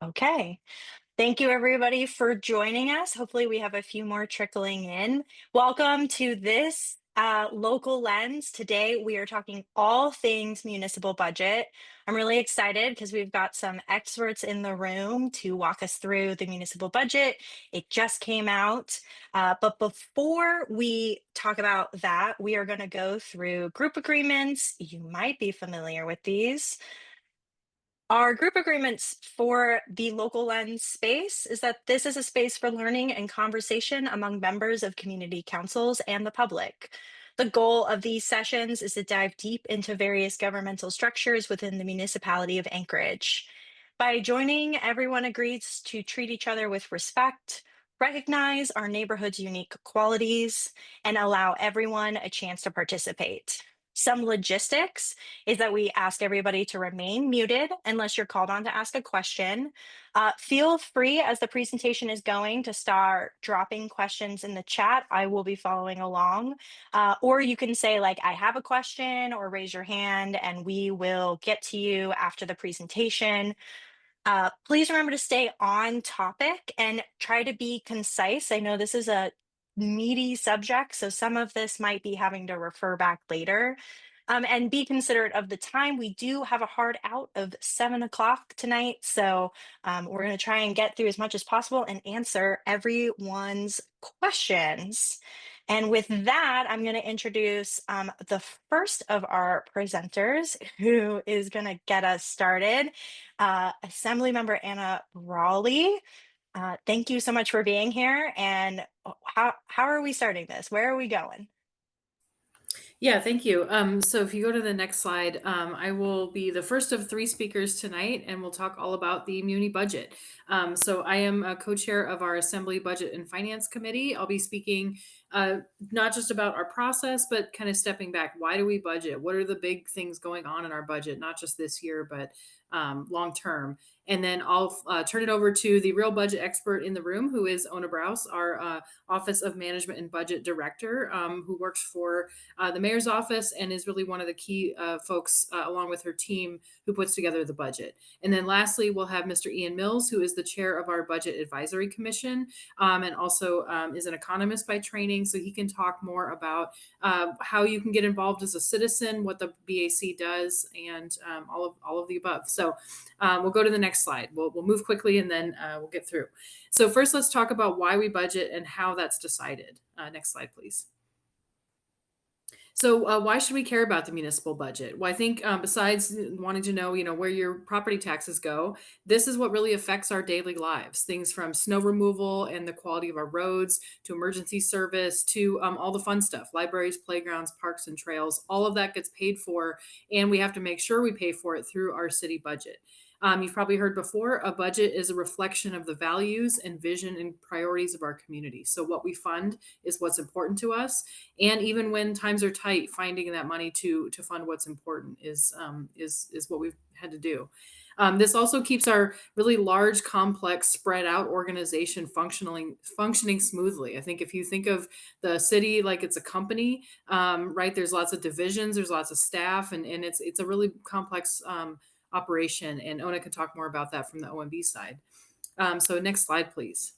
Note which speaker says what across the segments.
Speaker 1: Okay. Thank you, everybody, for joining us. Hopefully, we have a few more trickling in. Welcome to this local lens. Today, we are talking all things municipal budget. I'm really excited because we've got some experts in the room to walk us through the municipal budget. It just came out. But before we talk about that, we are going to go through group agreements. You might be familiar with these. Our group agreements for the local lens space is that this is a space for learning and conversation among members of community councils and the public. The goal of these sessions is to dive deep into various governmental structures within the municipality of Anchorage. By joining, everyone agrees to treat each other with respect, recognize our neighborhood's unique qualities, and allow everyone a chance to participate. Some logistics is that we ask everybody to remain muted unless you're called on to ask a question. Feel free as the presentation is going to start dropping questions in the chat. I will be following along. Or you can say, like, I have a question, or raise your hand, and we will get to you after the presentation. Please remember to stay on topic and try to be concise. I know this is a meaty subject, so some of this might be having to refer back later. And be considerate of the time. We do have a hard out of 7 o'clock tonight, so we're going to try and get through as much as possible and answer everyone's questions. And with that, I'm going to introduce the first of our presenters who is going to get us started. Assemblymember Anna Brawley. Thank you so much for being here. And how are we starting this? Where are we going?
Speaker 2: Yeah, thank you. So if you go to the next slide, I will be the first of three speakers tonight, and we'll talk all about the Muni budget. So I am a co-chair of our Assembly Budget and Finance Committee. I'll be speaking not just about our process, but kind of stepping back. Why do we budget? What are the big things going on in our budget, not just this year, but long term? And then I'll turn it over to the real budget expert in the room, who is Ona Brause, our Office of Management and Budget Director, who works for the mayor's office and is really one of the key folks, along with her team, who puts together the budget. And then lastly, we'll have Mr. Ian Mills, who is the chair of our Budget Advisory Commission, and also is an economist by training. So he can talk more about how you can get involved as a citizen, what the BAC does, and all of the above. So we'll go to the next slide. We'll move quickly, and then we'll get through. So first, let's talk about why we budget and how that's decided. Next slide, please. So, why should we care about the municipal budget? Well, I think besides wanting to know, where your property taxes go, this is what really affects our daily lives. Things from snow removal and the quality of our roads to emergency service to all the fun stuff, libraries, playgrounds, parks, and trails. All of that gets paid for, and we have to make sure we pay for it through our city budget. You've probably heard before, a budget is a reflection of the values and vision and priorities of our community. So, what we fund is what's important to us, and even when times are tight, finding that money to fund what's important is what we've had to do. This also keeps our really large, complex, spread out organization functioning smoothly. I think if you think of the city like it's a company, right? There's lots of divisions, there's lots of staff, and it's a really complex operation. And Ona can talk more about that from the OMB side. So next slide, please.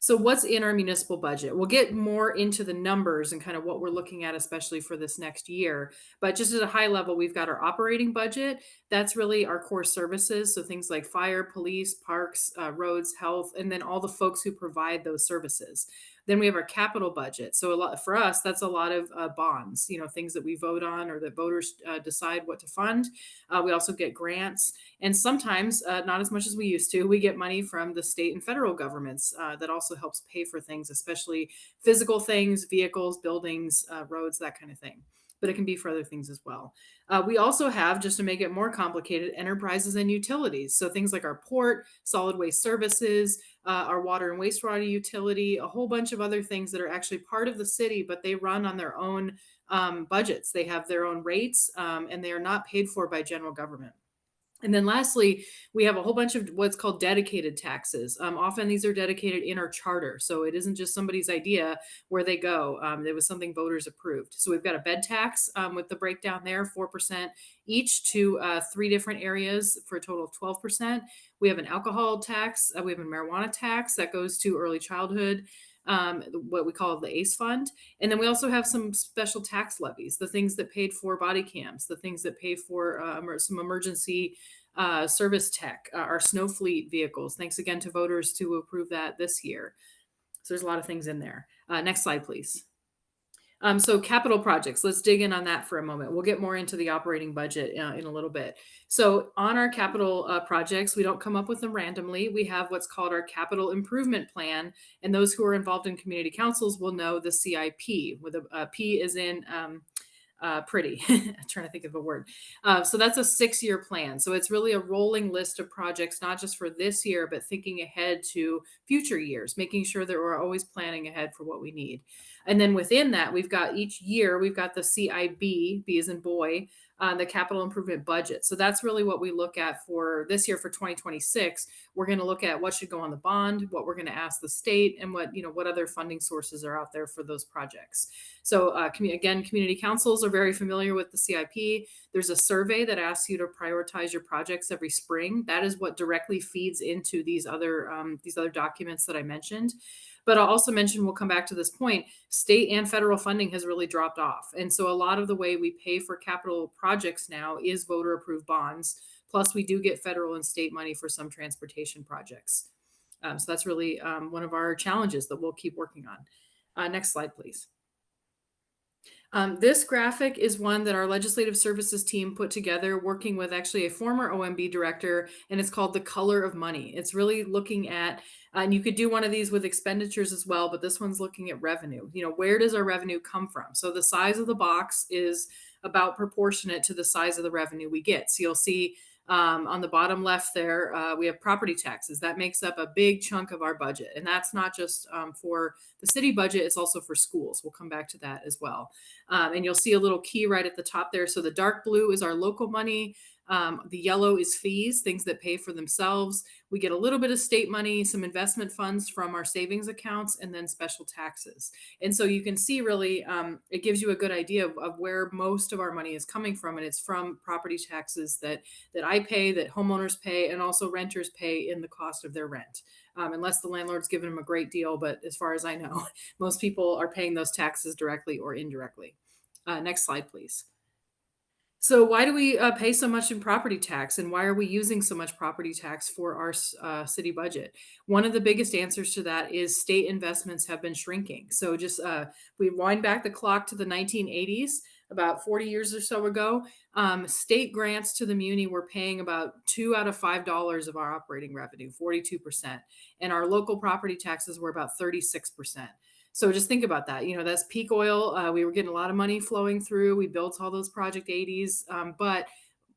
Speaker 2: So what's in our municipal budget? We'll get more into the numbers and kind of what we're looking at, especially for this next year. But just at a high level, we've got our operating budget. That's really our core services. So things like fire, police, parks, roads, health, and then all the folks who provide those services. Then we have our capital budget. So a lot for us, that's a lot of bonds, things that we vote on or that voters decide what to fund. We also get grants. And sometimes, not as much as we used to, we get money from the state and federal governments that also helps pay for things, especially physical things, vehicles, buildings, roads, that kind of thing. But it can be for other things as well. We also have, just to make it more complicated, enterprises and utilities. So things like our port, solid waste services, our water and wastewater utility, a whole bunch of other things that are actually part of the city, but they run on their own budgets. They have their own rates, and they are not paid for by general government. And then lastly, we have a whole bunch of what's called dedicated taxes. Often these are dedicated in our charter. So it isn't just somebody's idea where they go. It was something voters approved. So we've got a bed tax with the breakdown there, 4% each to three different areas for a total of 12%. We have an alcohol tax. We have a marijuana tax that goes to early childhood, what we call the ACE fund. And then we also have some special tax levies, the things that paid for body cams, the things that pay for some emergency service tech, our snow fleet vehicles. Thanks again to voters to approve that this year. So there's a lot of things in there. Next slide, please. So capital projects, let's dig in on that for a moment. We'll get more into the operating budget in a little bit. So on our capital projects, we don't come up with them randomly. We have what's called our capital improvement plan. And those who are involved in community councils will know the CIP, with a P is in pretty. I'm trying to think of a word. So that's a 6-year plan. So it's really a rolling list of projects, not just for this year, but thinking ahead to future years, making sure that we're always planning ahead for what we need. And then within that, we've got each year, we've got the CIB, B as in boy, the capital improvement budget. So that's really what we look at for this year for 2026. We're going to look at what should go on the bond, what we're going to ask the state, and what other funding sources are out there for those projects. So again, community councils are very familiar with the CIP. There's a survey that asks you to prioritize your projects every spring. That is what directly feeds into these other documents that I mentioned. But I'll also mention, we'll come back to this point, state and federal funding has really dropped off. And so a lot of the way we pay for capital projects now is voter approved bonds. Plus, we do get federal and state money for some transportation projects. So that's really one of our challenges that we'll keep working on. Next slide, please. This graphic is one that our legislative services team put together, working with actually a former OMB director, and it's called The Color of Money. It's really looking at, and you could do one of these with expenditures as well, but this one's looking at revenue. Where does our revenue come from? So the size of the box is about proportionate to the size of the revenue we get. So you'll see on the bottom left there, we have property taxes. That makes up a big chunk of our budget. And that's not just for the city budget, it's also for schools. We'll come back to that as well. And you'll see a little key right at the top there. So the dark blue is our local money. The yellow is fees, things that pay for themselves. We get a little bit of state money, some investment funds from our savings accounts, and then special taxes. And so you can see really, it gives you a good idea of where most of our money is coming from. And it's from property taxes that I pay, that homeowners pay, and also renters pay in the cost of their rent. Unless the landlord's given them a great deal. But as far as I know, most people are paying those taxes directly or indirectly. Next slide, please. So why do we pay so much in property tax, and why are we using so much property tax for our city budget? One of the biggest answers to that is state investments have been shrinking. So just we wind back the clock to the 1980s, about 40 years or so ago, state grants to the muni were paying about $2 out of $5 of our operating revenue, 42%, and our local property taxes were about 36%. So just think about that. That's peak oil. We were getting a lot of money flowing through. We built all those Project 80s. But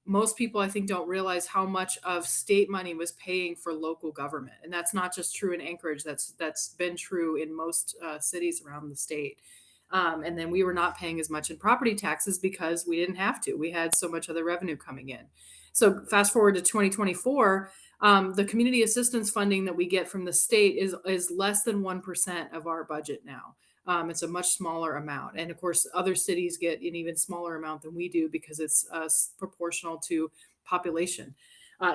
Speaker 2: most people, I think, don't realize how much of state money was paying for local government. And that's not just true in Anchorage. That's been true in most cities around the state. And then we were not paying as much in property taxes because we didn't have to. We had so much other revenue coming in. So fast forward to 2024, the community assistance funding that we get from the state is less than 1% of our budget now. It's a much smaller amount. And of course, other cities get an even smaller amount than we do because it's proportional to population.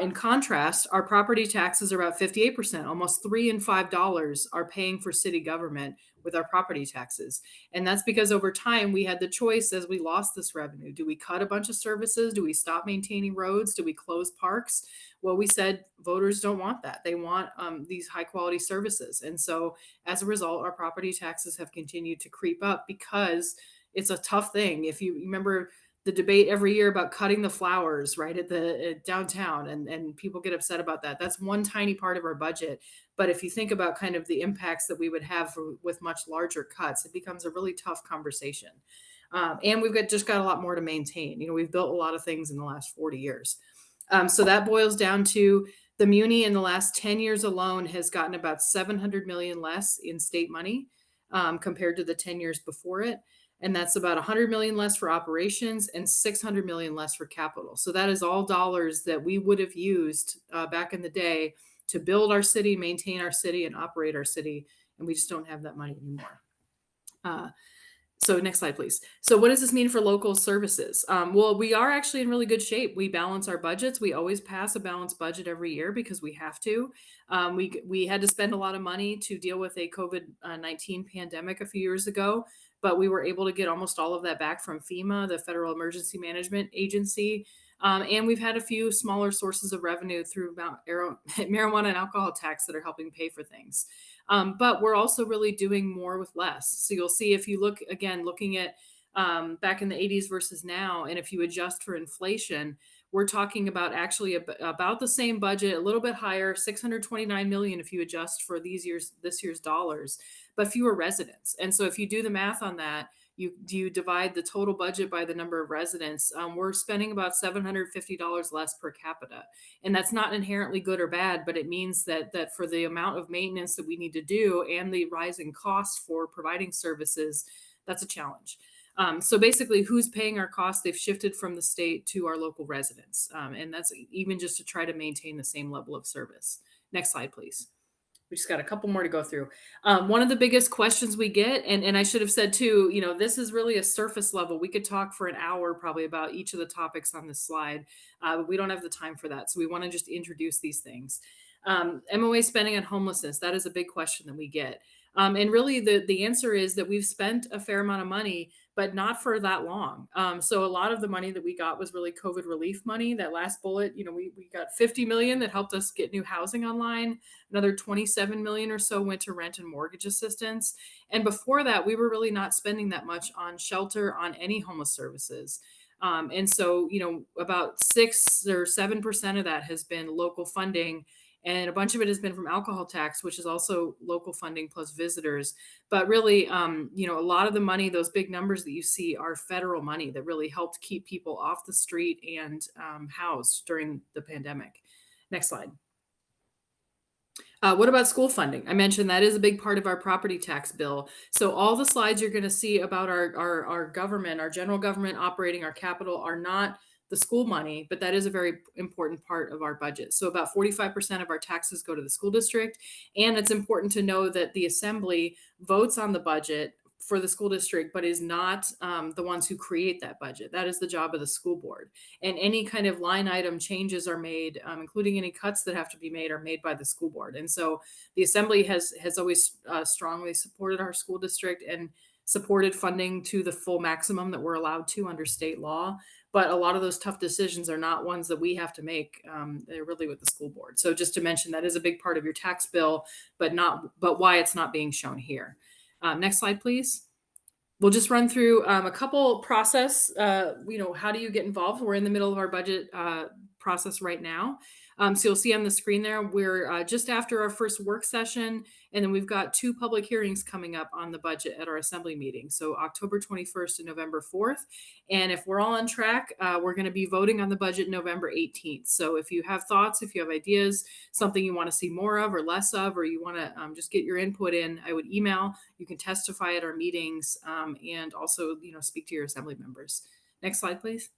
Speaker 2: In contrast, our property taxes are about 58%. Almost $3 and $5 are paying for city government with our property taxes. And that's because over time we had the choice as we lost this revenue. Do we cut a bunch of services? Do we stop maintaining roads? Do we close parks? Well, we said voters don't want that. They want these high quality services. And so as a result, our property taxes have continued to creep up because it's a tough thing. If you remember the debate every year about cutting the flowers right at the downtown, and people get upset about that. That's one tiny part of our budget. But if you think about kind of the impacts that we would have with much larger cuts, it becomes a really tough conversation. And we've just got a lot more to maintain. We've built a lot of things in the last 40 years. So that boils down to the muni in the last 10 years alone has gotten about 700 million less in state money compared to the 10 years before it. And that's about 100 million less for operations and 600 million less for capital. So that is all dollars that we would have used back in the day to build our city, maintain our city, and operate our city. And we just don't have that money anymore. Uh, so next slide, please. So what does this mean for local services? Well, we are actually in really good shape. We balance our budgets. We always pass a balanced budget every year because we have to. We had to spend a lot of money to deal with a COVID-19 pandemic a few years ago, but we were able to get almost all of that back from FEMA, the Federal Emergency Management Agency. And we've had a few smaller sources of revenue through marijuana and alcohol tax that are helping pay for things. But we're also really doing more with less. So you'll see if you look again, looking at back in the 80s versus now, and if you adjust for inflation, we're talking about actually about the same budget, a little bit higher, 629 million if you adjust for this year's dollars, but fewer residents. And so if you do the math on that, you divide the total budget by the number of residents, we're spending about $750 less per capita. And that's not inherently good or bad, but it means that for the amount of maintenance that we need to do and the rising costs for providing services, that's a challenge. So basically, who's paying our costs? They've shifted from the state to our local residents, and that's even just to try to maintain the same level of service. Next slide, please. We just got a couple more to go through. One of the biggest questions we get, and I should have said too, this is really a surface level. We could talk for an hour probably about each of the topics on this slide, but we don't have the time for that. So we want to just introduce these things. MOA spending on homelessness, that is a big question that we get. And really the answer is that we've spent a fair amount of money, but not for that long. So a lot of the money that we got was really COVID relief money. That last bullet, we got 50 million that helped us get new housing online. Another 27 million or so went to rent and mortgage assistance. And before that, we were really not spending that much on shelter, on any homeless services. And so, about 6 or 7% of that has been local funding, and a bunch of it has been from alcohol tax, which is also local funding plus visitors. But really, a lot of the money, those big numbers that you see, are federal money that really helped keep people off the street and housed during the pandemic. Next slide. What about school funding? I mentioned that is a big part of our property tax bill. So all the slides you're going to see about our government, our general government operating our capital, are not the school money, but that is a very important part of our budget. So about 45% of our taxes go to the school district. And it's important to know that the assembly votes on the budget for the school district, but is not the ones who create that budget. That is the job of the school board. And any kind of line item changes are made, including any cuts that have to be made, are made by the school board. And so the assembly has always strongly supported our school district and supported funding to the full maximum that we're allowed to under state law. But a lot of those tough decisions are not ones that we have to make. They're really with the school board. So just to mention, that is a big part of your tax bill, but why it's not being shown here. Next slide, please. We'll just run through a couple process. How do you get involved? We're in the middle of our budget process right now. So you'll see on the screen there, we're just after our first work session, and then we've got 2 public hearings coming up on the budget at our assembly meeting. So October 21st and November 4th. And if we're all on track, we're going to be voting on the budget November 18th. So if you have thoughts, if you have ideas, something you want to see more of or less of, or you want to just get your input in, I would email. You can testify at our meetings, and also, speak to your assembly members. Next slide, please.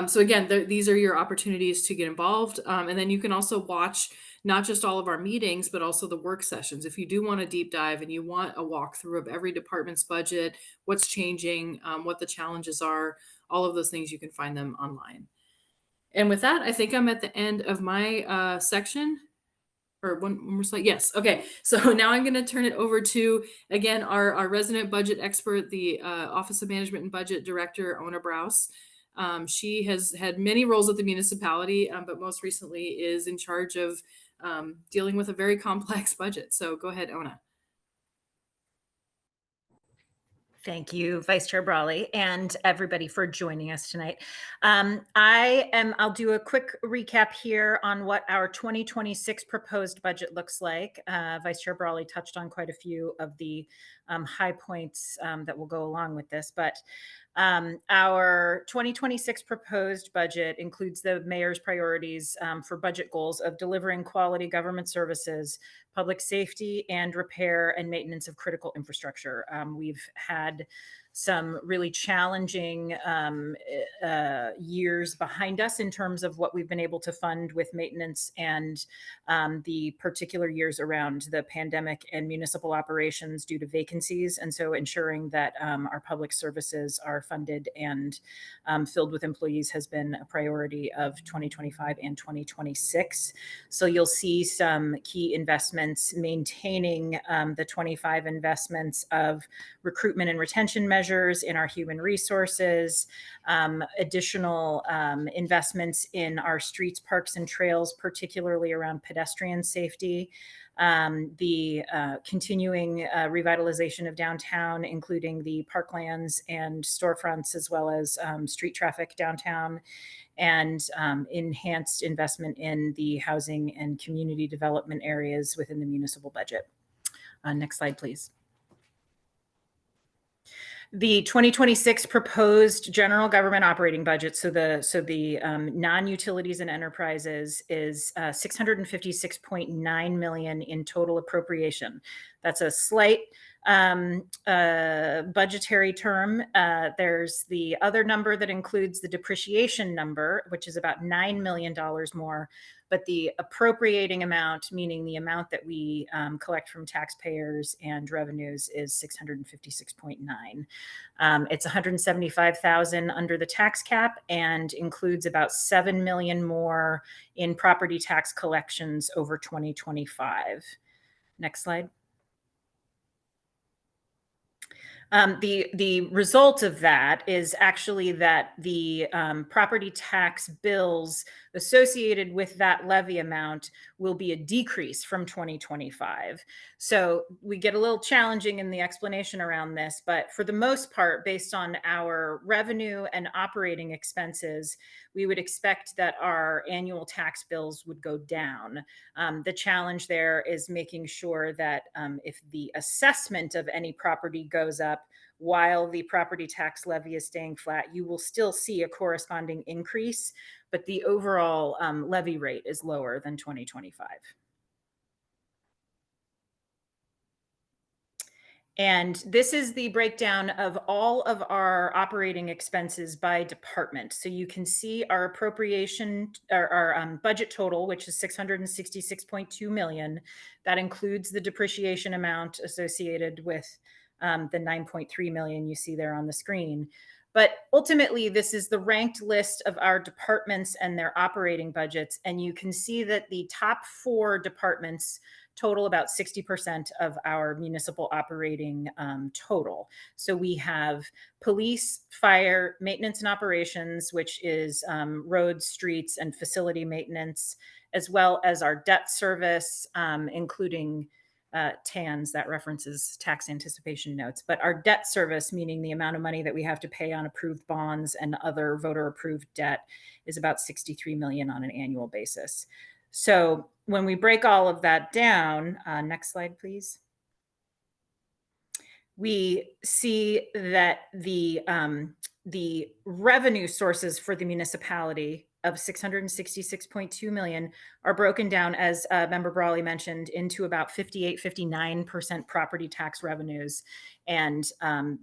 Speaker 2: So again, these are your opportunities to get involved. And then you can also watch not just all of our meetings, but also the work sessions. If you do want a deep dive and you want a walkthrough of every department's budget, what's changing, what the challenges are, all of those things, you can find them online. And with that, I think I'm at the end of my section. Or one more slide. Yes. Okay. So now I'm going to turn it over to, again, our resident budget expert, the Office of Management and Budget Director, Ona Brause. She has had many roles at the municipality, but most recently is in charge of dealing with a very complex budget. So go ahead, Ona.
Speaker 3: Thank you, Vice Chair Brawley, and everybody for joining us tonight. I'll do a quick recap here on what our 2026 proposed budget looks like. Vice Chair Brawley touched on quite a few of the high points that will go along with this, but Our 2026 proposed budget includes the mayor's priorities for budget goals of delivering quality government services, public safety, and repair and maintenance of critical infrastructure. We've had some really challenging years behind us in terms of what we've been able to fund with maintenance and the particular years around the pandemic and municipal operations due to vacancies. And so ensuring that our public services are funded and filled with employees has been a priority of 2025 and 2026. So you'll see some key investments maintaining the 25 investments of recruitment and retention measures in our human resources, additional investments in our streets, parks, and trails, particularly around pedestrian safety, the continuing revitalization of downtown, including the parklands and storefronts, as well as street traffic downtown, and enhanced investment in the housing and community development areas within the municipal budget. Next slide, please. The 2026 proposed general government operating budget, so the non-utilities and enterprises, is 656.9 million in total appropriation. That's a slight budgetary term. There's the other number that includes the depreciation number, which is about $9 million more. But the appropriating amount, meaning the amount that we collect from taxpayers and revenues, is 656.9. It's 175,000 under the tax cap and includes about 7 million more in property tax collections over 2025. Next slide. The result of that is actually that the property tax bills associated with that levy amount will be a decrease from 2025. So we get a little challenging in the explanation around this, but for the most part, based on our revenue and operating expenses, we would expect that our annual tax bills would go down. The challenge there is making sure that if the assessment of any property goes up while the property tax levy is staying flat, you will still see a corresponding increase, but the overall levy rate is lower than 2025. And this is the breakdown of all of our operating expenses by department. So you can see our appropriation, our budget total, which is 666.2 million. That includes the depreciation amount associated with the 9.3 million you see there on the screen. But ultimately, this is the ranked list of our departments and their operating budgets. And you can see that the top 4 departments total about 60% of our municipal operating total. So we have police, fire, maintenance and operations, which is roads, streets, and facility maintenance, as well as our debt service, including TANs, that references tax anticipation notes. But our debt service, meaning the amount of money that we have to pay on approved bonds and other voter approved debt, is about 63 million on an annual basis. So when we break all of that down, next slide, please. We see that the revenue sources for the municipality of 666.2 million are broken down, as Member Brawley mentioned, into about 58-59% property tax revenues, and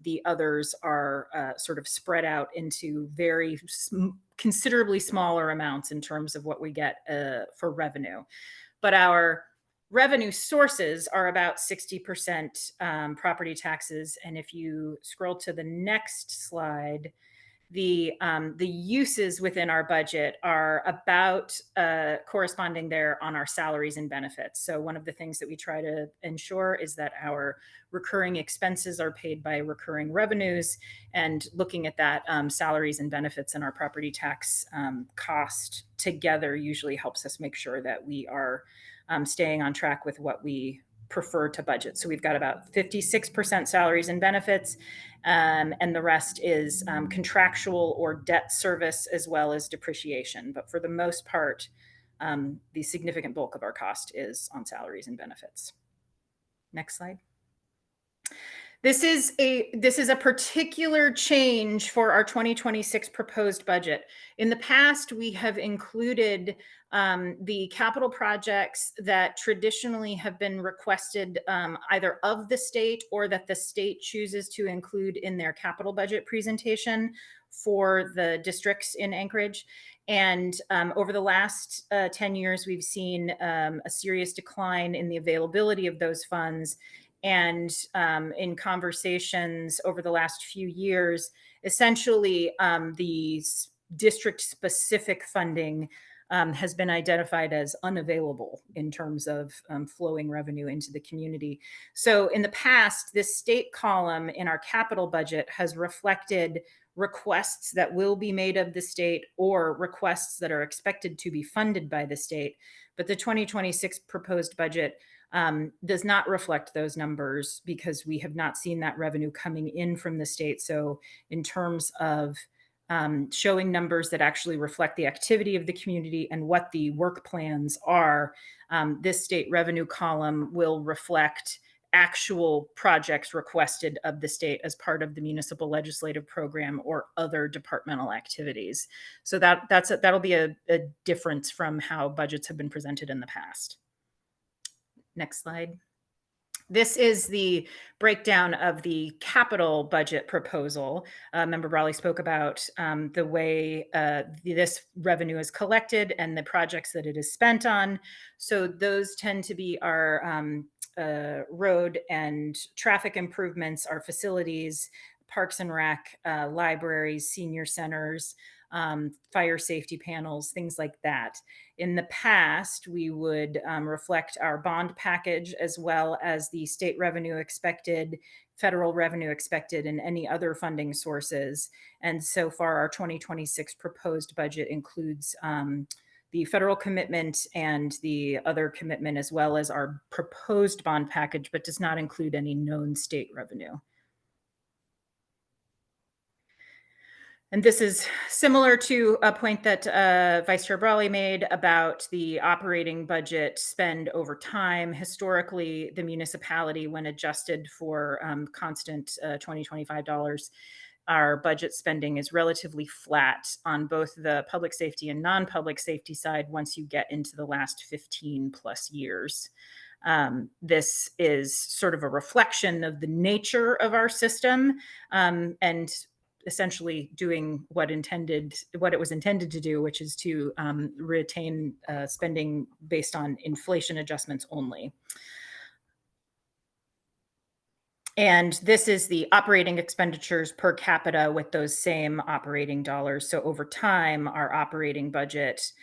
Speaker 3: the others are sort of spread out into very considerably smaller amounts in terms of what we get for revenue. But our revenue sources are about 60% property taxes, and if you scroll to the next slide, the uses within our budget are about corresponding there on our salaries and benefits. So one of the things that we try to ensure is that our recurring expenses are paid by recurring revenues, and looking at that, salaries and benefits and our property tax cost together usually helps us make sure that we are staying on track with what we prefer to budget. So we've got about 56% salaries and benefits, and the rest is contractual or debt service, as well as depreciation. But for the most part, the significant bulk of our cost is on salaries and benefits. Next slide. This is a particular change for our 2026 proposed budget. In the past, we have included the capital projects that traditionally have been requested either of the state or that the state chooses to include in their capital budget presentation for the districts in Anchorage. And over the last 10 years, we've seen a serious decline in the availability of those funds. And in conversations over the last few years, essentially the district specific funding has been identified as unavailable in terms of flowing revenue into the community. So in the past, this state column in our capital budget has reflected requests that will be made of the state or requests that are expected to be funded by the state. But the 2026 proposed budget does not reflect those numbers because we have not seen that revenue coming in from the state. So in terms of showing numbers that actually reflect the activity of the community and what the work plans are, this state revenue column will reflect actual projects requested of the state as part of the municipal legislative program or other departmental activities. So that'll be a difference from how budgets have been presented in the past. Next slide. This is the breakdown of the capital budget proposal. Member Brawley spoke about the way this revenue is collected and the projects that it is spent on. So those tend to be our road and traffic improvements, our facilities, parks and rec, libraries, senior centers, fire safety panels, things like that. In the past, we would reflect our bond package as well as the state revenue expected, federal revenue expected, and any other funding sources. And so far, our 2026 proposed budget includes the federal commitment and the other commitment, as well as our proposed bond package, but does not include any known state revenue. And this is similar to a point that Vice Chair Brawley made about the operating budget spend over time. Historically, the municipality, when adjusted for constant 2025 dollars, our budget spending is relatively flat on both the public safety and non-public safety side once you get into the last 15 plus years. This is sort of a reflection of the nature of our system and essentially doing what it was intended to do, which is to retain spending based on inflation adjustments only. And this is the operating expenditures per capita with those same operating dollars. So over time, our operating budget,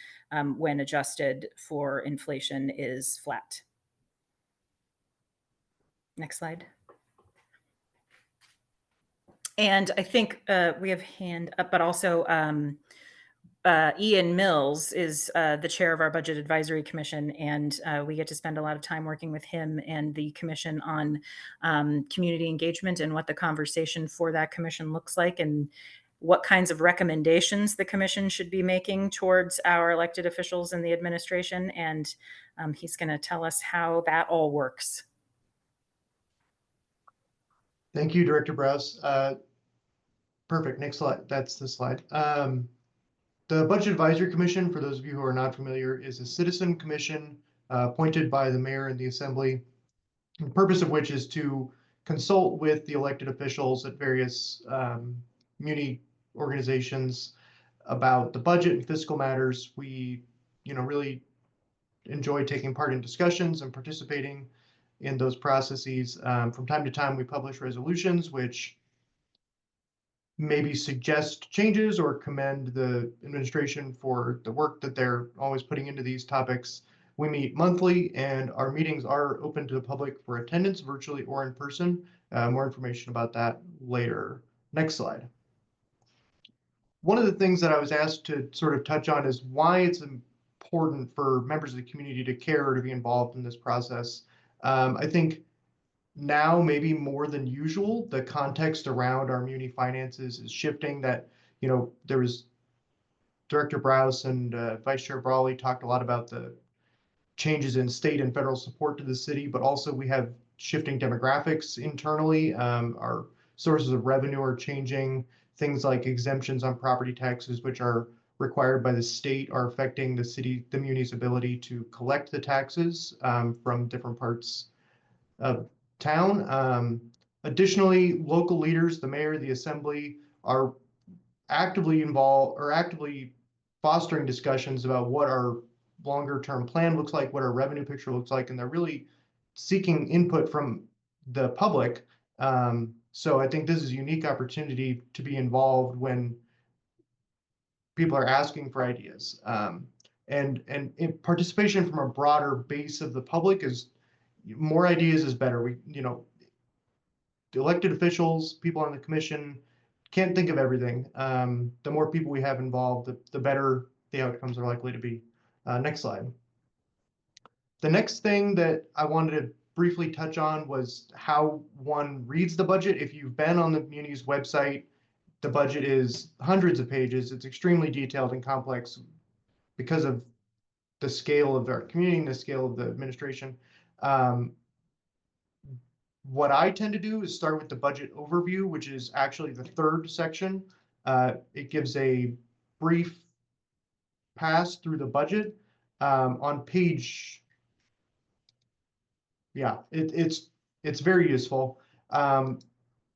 Speaker 3: when adjusted for inflation, is flat. Next slide. And I think we have hand up, but also Ian Mills is the chair of our Budget Advisory Commission, and we get to spend a lot of time working with him and the commission on community engagement and what the conversation for that commission looks like and what kinds of recommendations the commission should be making towards our elected officials and the administration. And he's going to tell us how that all works.
Speaker 4: Thank you, Director Brause. Perfect. Next slide. That's the slide. The Budget Advisory Commission, for those of you who are not familiar, is a citizen commission appointed by the mayor and the assembly, the purpose of which is to consult with the elected officials at various muni organizations about the budget and fiscal matters. We, really enjoy taking part in discussions and participating in those processes. From time to time, we publish resolutions which maybe suggest changes or commend the administration for the work that they're always putting into these topics. We meet monthly, and our meetings are open to the public for attendance, virtually or in person. More information about that later. Next slide. One of the things that I was asked to sort of touch on is why it's important for members of the community to care or to be involved in this process. I think now, maybe more than usual, the context around our muni finances is shifting. That, there was Director Brause and Vice Chair Brawley talked a lot about the changes in state and federal support to the city, but also we have shifting demographics internally. Our sources of revenue are changing. Things like exemptions on property taxes, which are required by the state, are affecting the muni's ability to collect the taxes from different parts of town. Additionally, local leaders, the mayor, the assembly, are actively involved or actively fostering discussions about what our longer term plan looks like, what our revenue picture looks like, and they're really seeking input from the public. So I think this is a unique opportunity to be involved when people are asking for ideas. And participation from a broader base of the public is more ideas is better. The elected officials, people on the commission can't think of everything. The more people we have involved, the better the outcomes are likely to be. Next slide. The next thing that I wanted to briefly touch on was how one reads the budget. If you've been on the Muni's website, the budget is hundreds of pages. It's extremely detailed and complex because of the scale of our community and the scale of the administration. What I tend to do is start with the budget overview, which is actually the third section. It gives a brief pass through the budget. On page, yeah, it's very useful.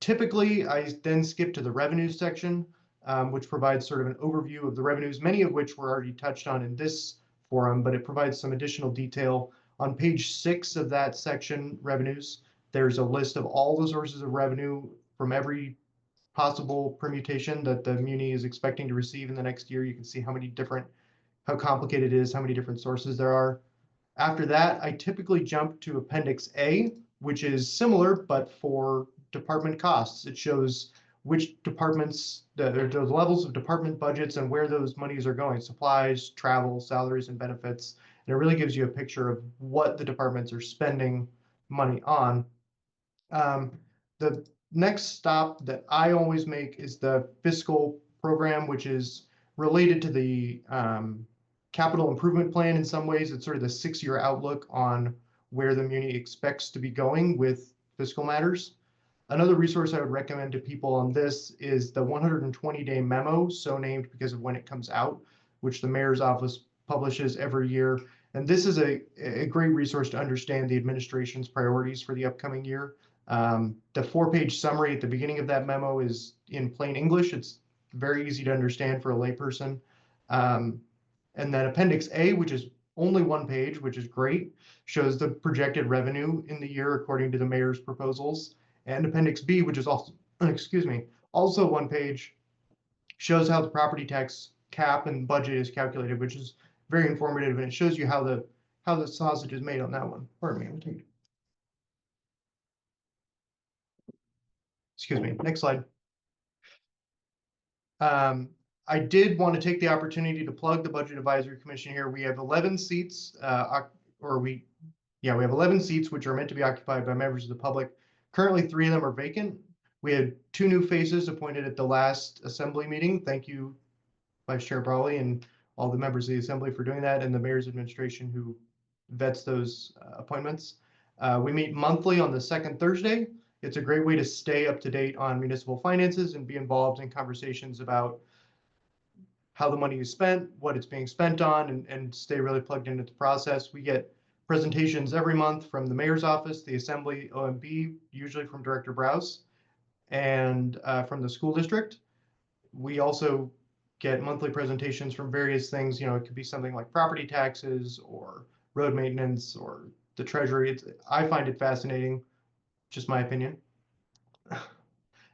Speaker 4: Typically, I then skip to the revenues section, which provides sort of an overview of the revenues, many of which were already touched on in this forum, but it provides some additional detail. On page 6 of that section, revenues, there's a list of all the sources of revenue from every possible permutation that the Muni is expecting to receive in the next year. You can see how complicated it is, how many different sources there are. After that, I typically jump to Appendix A, which is similar, but for department costs. It shows which departments, the levels of department budgets and where those monies are going, supplies, travel, salaries, and benefits. And it really gives you a picture of what the departments are spending money on. The next stop that I always make is the fiscal program, which is related to the capital improvement plan. In some ways, it's sort of the 6-year outlook on where the Muni expects to be going with fiscal matters. Another resource I would recommend to people on this is the 120-day memo, so named because of when it comes out, which the mayor's office publishes every year. And this is a great resource to understand the administration's priorities for the upcoming year. The 4-page summary at the beginning of that memo is in plain English. It's very easy to understand for a layperson. And then Appendix A, which is only 1 page, which is great, shows the projected revenue in the year according to the mayor's proposals. And Appendix B, which is also, also 1 page, shows how the property tax cap and budget is calculated, which is very informative, and it shows you how the sausage is made on that one. Pardon me. Excuse me. Next slide. I did want to take the opportunity to plug the Budget Advisory Commission here. We have 11 seats, we have 11 seats which are meant to be occupied by members of the public. Currently, 3 of them are vacant. We had 2 new faces appointed at the last assembly meeting. Thank you, Vice Chair Brawley, and all the members of the assembly for doing that, and the mayor's administration who vets those appointments. We meet monthly on the 2nd Thursday. It's a great way to stay up to date on municipal finances and be involved in conversations about how the money is spent, what it's being spent on, and stay really plugged into the process. We get presentations every month from the mayor's office, the assembly, OMB, usually from Director Brause, and from the school district. We also get monthly presentations from various things. It could be something like property taxes or road maintenance or the treasury. I find it fascinating, just my opinion.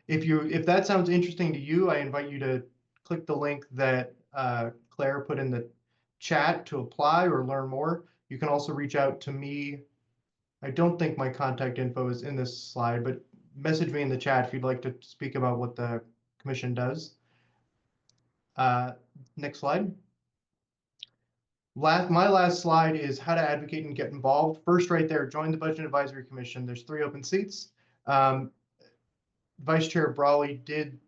Speaker 4: If that sounds interesting to you, I invite you to click the link that Claire put in the chat to apply or learn more. You can also reach out to me. I don't think my contact info is in this slide, but message me in the chat if you'd like to speak about what the commission does. Next slide. My last slide is how to advocate and get involved. First, right there, join the Budget Advisory Commission. There's 3 open seats. Vice Chair Brawley did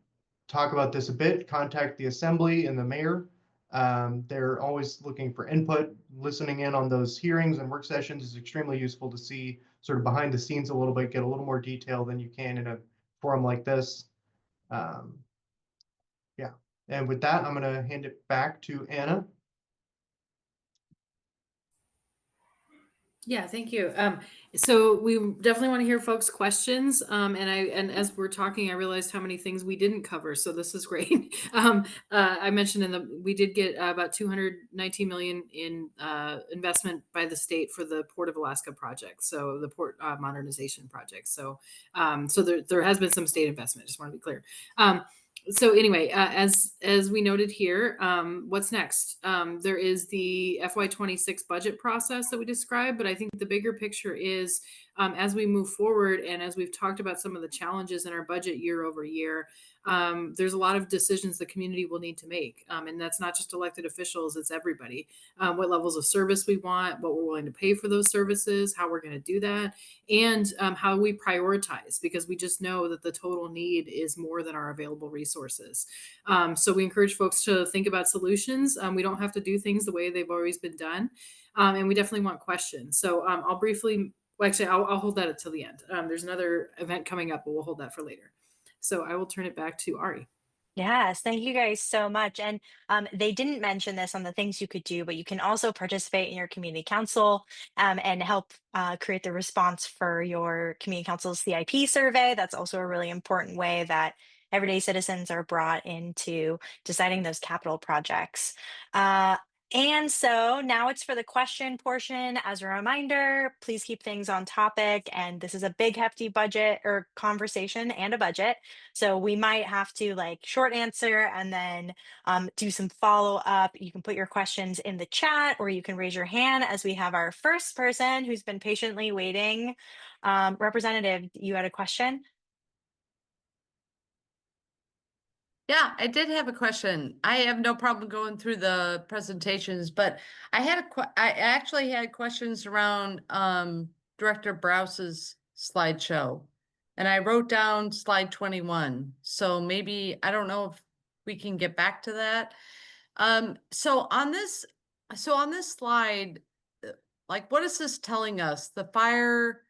Speaker 4: talk about this a bit. Contact the assembly and the mayor. They're always looking for input. Listening in on those hearings and work sessions is extremely useful to see sort of behind the scenes a little bit, get a little more detail than you can in a forum like this. Yeah. And with that, I'm going to hand it back to Anna.
Speaker 2: Yeah, thank you. So we definitely want to hear folks' questions. And as we're talking, I realized how many things we didn't cover. So this is great. I mentioned we did get about 219 million in investment by the state for the Port of Alaska project. So the port modernization project. So there has been some state investment. Just want to be clear. So anyway, as we noted here, what's next? There is the FY26 budget process that we described, but I think the bigger picture is as we move forward and as we've talked about some of the challenges in our budget year over year, there's a lot of decisions the community will need to make. And that's not just elected officials, it's everybody. What levels of service we want, what we're willing to pay for those services, how we're going to do that, and how we prioritize, because we just know that the total need is more than our available resources. So we encourage folks to think about solutions. We don't have to do things the way they've always been done. And we definitely want questions. So I'll briefly, well, actually, I'll hold that until the end. There's another event coming up, but we'll hold that for later. So I will turn it back to Ari.
Speaker 1: Yes, thank you guys so much. And they didn't mention this on the things you could do, but you can also participate in your community council and help create the response for your community council's CIP survey. That's also a really important way that everyday citizens are brought into deciding those capital projects. And so now it's for the question portion. As a reminder, please keep things on topic. And this is a big, hefty budget or conversation and a budget. So we might have to like short answer and then do some follow up. You can put your questions in the chat or you can raise your hand as we have our first person who's been patiently waiting. Representative, you had a question?
Speaker 5: Yeah, I did have a question. I have no problem going through the presentations, but I actually had questions around Director Browse's slideshow. And I wrote down slide 21. So maybe I don't know if we can get back to that. So on this slide, like what is this telling us? The fire,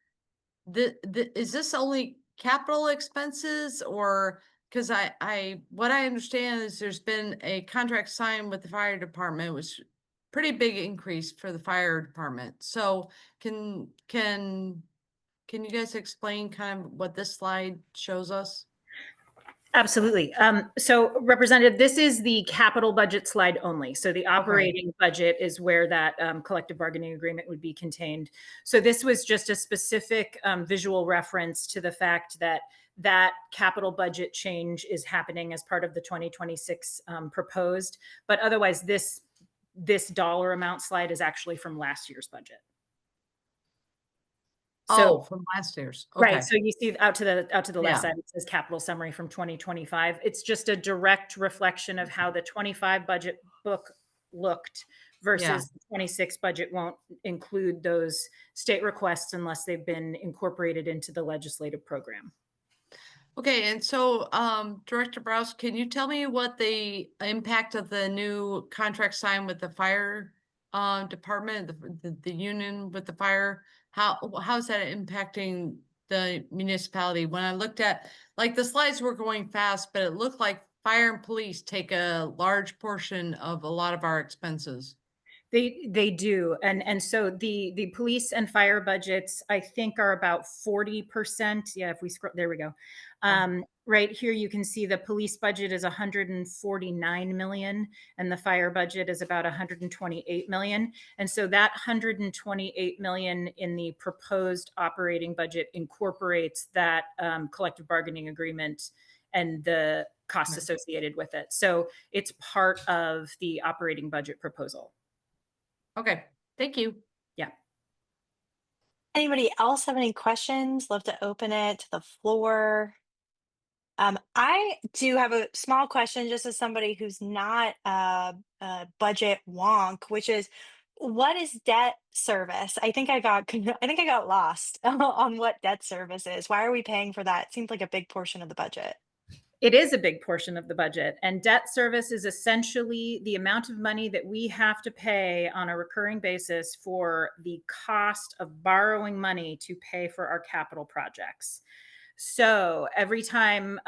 Speaker 5: is this only capital expenses, or because what I understand is there's been a contract signed with the fire department, which pretty big increase for the fire department. So can you guys explain kind of what this slide shows us?
Speaker 3: Absolutely. So Representative, this is the capital budget slide only. So the operating budget is where that collective bargaining agreement would be contained. So this was just a specific visual reference to the fact that that capital budget change is happening as part of the 2026 proposed. But otherwise, this dollar amount slide is actually from last year's budget.
Speaker 5: So from last year's. Okay.
Speaker 3: Right. So you see out to the left
Speaker 5: Yeah.
Speaker 3: side, it says capital summary from 2025. It's just a direct reflection of how the 25 budget book looked versus the 26 budget won't include those state requests unless they've been incorporated into the legislative program.
Speaker 5: Okay, and so Director Brause, can you tell me what the impact of the new contract signed with the fire department, the union with the fire, how's that impacting the municipality? When I looked at, like, the slides were going fast, but it looked like fire and police take a large portion of a lot of our expenses.
Speaker 3: They do. And so the police and fire budgets, I think, are about 40%. Yeah, if we scroll, there we go. Right here, you can see the police budget is 149 million and the fire budget is about 128 million. And so that 128 million in the proposed operating budget incorporates that collective bargaining agreement and the costs associated with it. So it's part of the operating budget proposal.
Speaker 5: Okay, thank you.
Speaker 3: Yeah.
Speaker 1: Anybody else have any questions? Love to open it to the floor. I do have a small question, just as somebody who's not a budget wonk, which is, what is debt service? I think I got lost on what debt service is. Why are we paying for that? It seems like a big portion of the budget.
Speaker 3: It is a big portion of the budget, and debt service is essentially the amount of money that we have to pay on a recurring basis for the cost of borrowing money to pay for our capital projects. So every time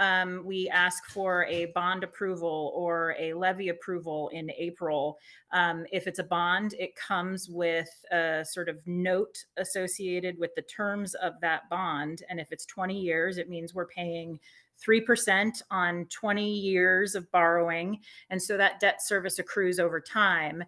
Speaker 3: we ask for a bond approval or a levy approval in April, if it's a bond, it comes with a sort of note associated with the terms of that bond. And if it's 20 years, it means we're paying 3% on 20 years of borrowing. And so that debt service accrues over time.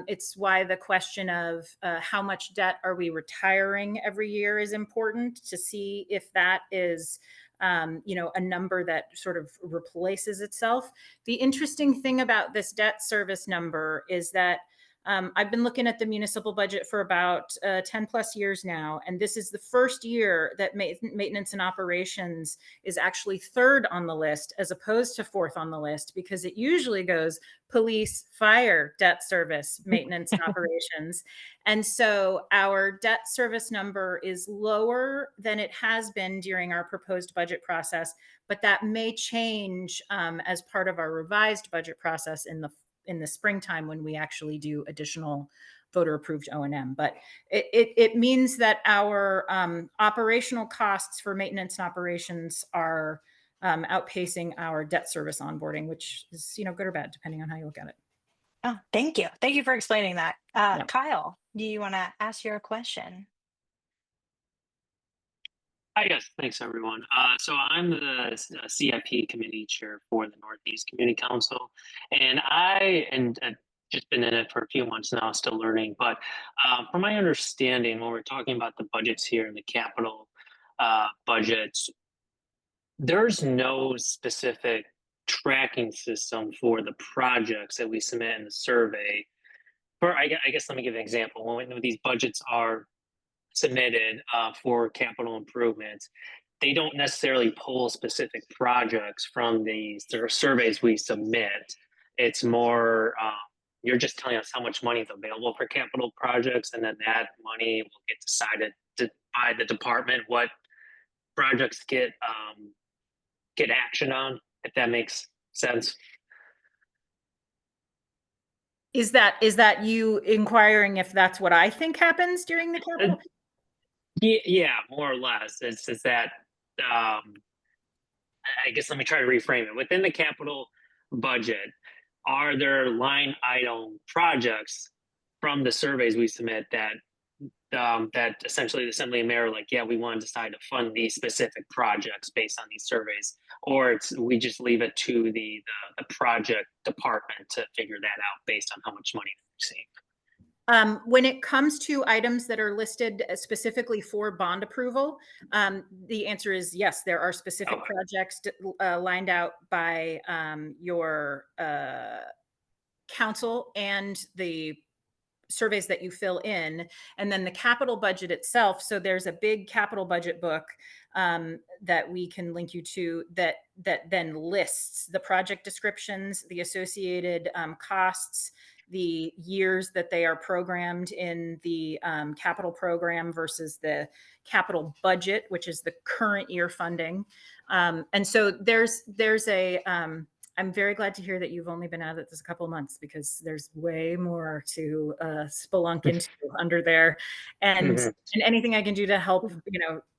Speaker 3: It's why the question of how much debt are we retiring every year is important to see if that is a number that sort of replaces itself. The interesting thing about this debt service number is that I've been looking at the municipal budget for about 10 plus years now, and this is the first year that maintenance and operations is actually third on the list as opposed to fourth on the list, because it usually goes police, fire, debt service, maintenance and operations. And so our debt service number is lower than it has been during our proposed budget process, but that may change as part of our revised budget process in the springtime when we actually do additional voter approved O&M. But it means that our operational costs for maintenance and operations are outpacing our debt service onboarding, which is, good or bad, depending on how you look at it.
Speaker 1: Oh, thank you. Thank you for explaining that.
Speaker 3: Yeah.
Speaker 1: Kyle, do you want to ask your question?
Speaker 6: Hi, yes, thanks everyone. So I'm the CIP committee chair for the Northeast Community Council, and I've just been in it for a few months now, still learning. But from my understanding, when we're talking about the budgets here and the capital budgets, there's no specific tracking system for the projects that we submit in the survey. I guess let me give an example. When these budgets are submitted for capital improvements, they don't necessarily pull specific projects from these surveys we submit. It's more, you're just telling us how much money is available for capital projects, and then that money will get decided by the department what projects get action on, if that makes sense.
Speaker 3: Is that you inquiring if that's what I think happens during the capital?
Speaker 6: Yeah, more or less. It's that I guess let me try to reframe it. Within the capital budget, are there line item projects from the surveys we submit that essentially the assembly and mayor are like, yeah, we want to decide to fund these specific projects based on these surveys, or we just leave it to the project department to figure that out based on how much money they receive?
Speaker 3: When it comes to items that are listed specifically for bond approval, the answer is yes, there are specific projects lined out by your council and the surveys that you fill in, and then the capital budget itself. So there's a big capital budget book that we can link you to that then lists the project descriptions, the associated costs, the years that they are programmed in the capital program versus the capital budget, which is the current year funding. And so there's a I'm very glad to hear that you've only been at it this a couple of months, because there's way more to spelunk into under there. And anything I can do to help,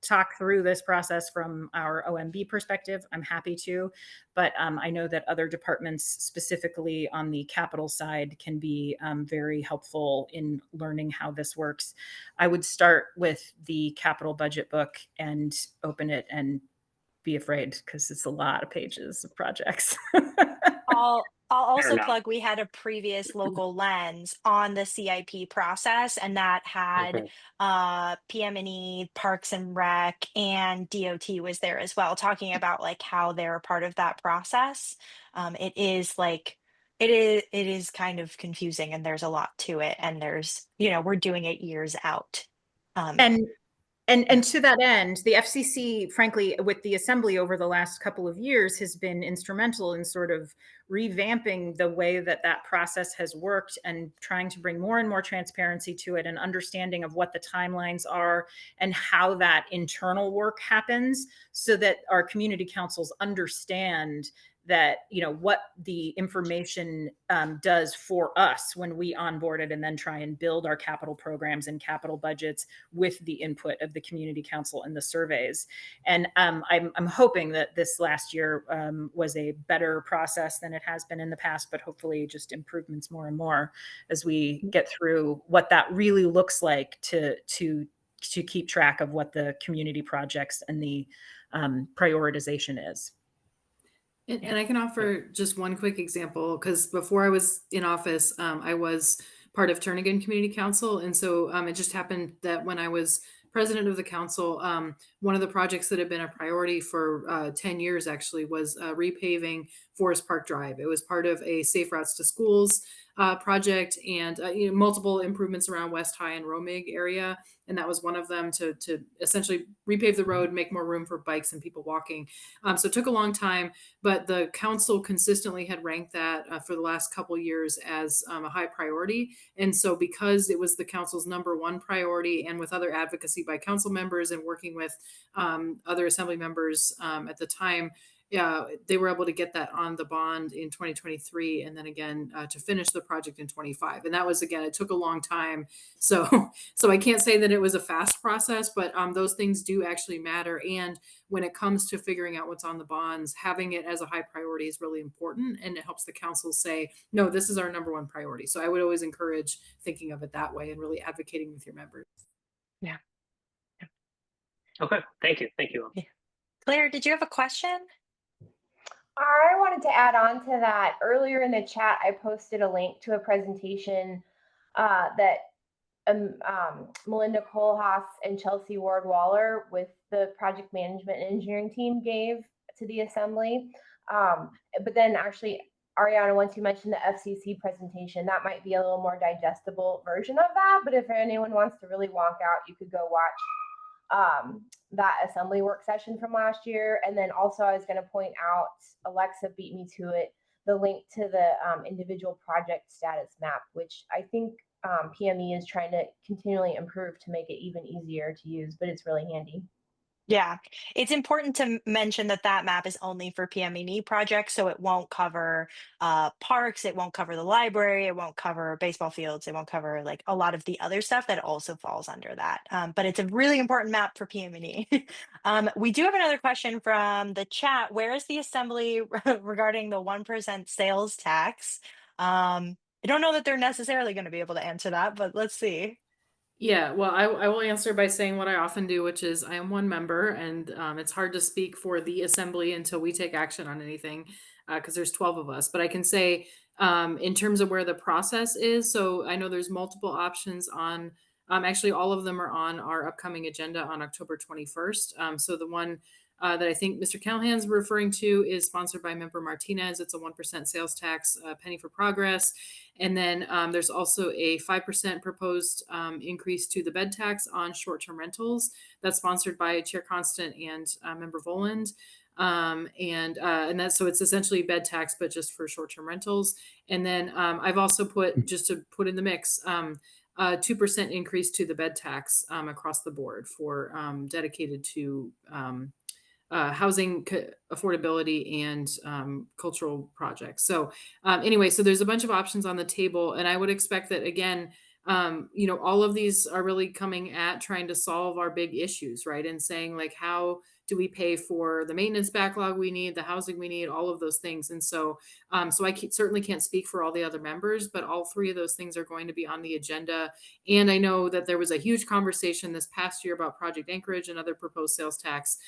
Speaker 3: talk through this process from our OMB perspective, I'm happy to. But I know that other departments, specifically on the capital side, can be very helpful in learning how this works. I would start with the capital budget book and open it and be afraid, because it's a lot of pages of projects.
Speaker 1: I'll also plug, we had a previous local lens on the CIP process, and that had PM&E, Parks and Rec, and DOT was there as well, talking about like how they're a part of that process. It is kind of confusing, and there's a lot to it, and there's, we're doing it years out.
Speaker 3: And And to that end, the FCC, frankly, with the Assembly over the last couple of years, has been instrumental in sort of revamping the way that that process has worked and trying to bring more and more transparency to it and understanding of what the timelines are and how that internal work happens, so that our community councils understand that, you know, what the information does for us when we onboard it and then try and build our capital programs and capital budgets with the input of the community council and the surveys. And I'm hoping that this last year was a better process than it has been in the past, but hopefully just improvements more and more as we get through what that really looks like to keep track of what the community projects and the prioritization is.
Speaker 2: And I can offer just one quick example, because before I was in office, I was part of Turnagain Community Council. And so it just happened that when I was president of the council, one of the projects that had been a priority for 10 years actually was repaving Forest Park Drive. It was part of a Safe Routes to Schools project, and multiple improvements around West High and Romig area. And that was one of them, to essentially repave the road, make more room for bikes and people walking. So it took a long time, but the council consistently had ranked that for the last couple years as a high priority. And so because it was the council's #1 priority, and with other advocacy by council members and working with other assembly members at the time, they were able to get that on the bond in 2023, and then again to finish the project in 25. And that was, again, it took a long time. So I can't say that it was a fast process, but those things do actually matter. And when it comes to figuring out what's on the bonds, having it as a high priority is really important, and it helps the council say, no, this is our #1 priority. So I would always encourage thinking of it that way and really advocating with your members.
Speaker 1: Yeah.
Speaker 6: Okay, thank you. Thank you.
Speaker 1: Claire, did you have a question?
Speaker 7: I wanted to add on to that. Earlier in the chat, I posted a link to a presentation that Melinda Kohlhaas and Chelsea Ward Waller with the project management and engineering team gave to the assembly. But then actually, Ariana, once you mentioned the FCC presentation, that might be a little more digestible version of that. But if anyone wants to really wonk out, you could go watch that assembly work session from last year. And then also I was going to point out, Alexa beat me to it, the link to the individual project status map, which I think PME is trying to continually improve to make it even easier to use, but it's really handy.
Speaker 1: Yeah, it's important to mention that that map is only for PM&E projects, so it won't cover parks, it won't cover the library, it won't cover baseball fields, it won't cover like a lot of the other stuff that also falls under that. But it's a really important map for PM&E. We do have another question from the chat. Where is the assembly regarding the 1% sales tax? I don't know that they're necessarily going to be able to answer that, but let's see.
Speaker 2: Yeah, well, I will answer by saying what I often do, which is I am one member, and it's hard to speak for the assembly until we take action on anything, because there's 12 of us. But I can say in terms of where the process is, so I know there's multiple options on, actually all of them are on our upcoming agenda on October 21st. So the one that I think Mr. Callahan's referring to is sponsored by Member Martinez. It's a 1% sales tax, penny for progress. And then there's also a 5% proposed increase to the bed tax on short-term rentals. That's sponsored by Chair Constant and Member Voland. And that's, so it's essentially bed tax, but just for short-term rentals. And then I've also put, just to put in the mix, 2% increase to the bed tax across the board for dedicated to housing affordability and cultural projects. So anyway, so there's a bunch of options on the table, and I would expect that, again, all of these are really coming at trying to solve our big issues, right? And saying, like, how do we pay for the maintenance backlog we need, the housing we need, all of those things. And so I certainly can't speak for all the other members, but all three of those things are going to be on the agenda. And I know that there was a huge conversation this past year about Project Anchorage and other proposed sales tax.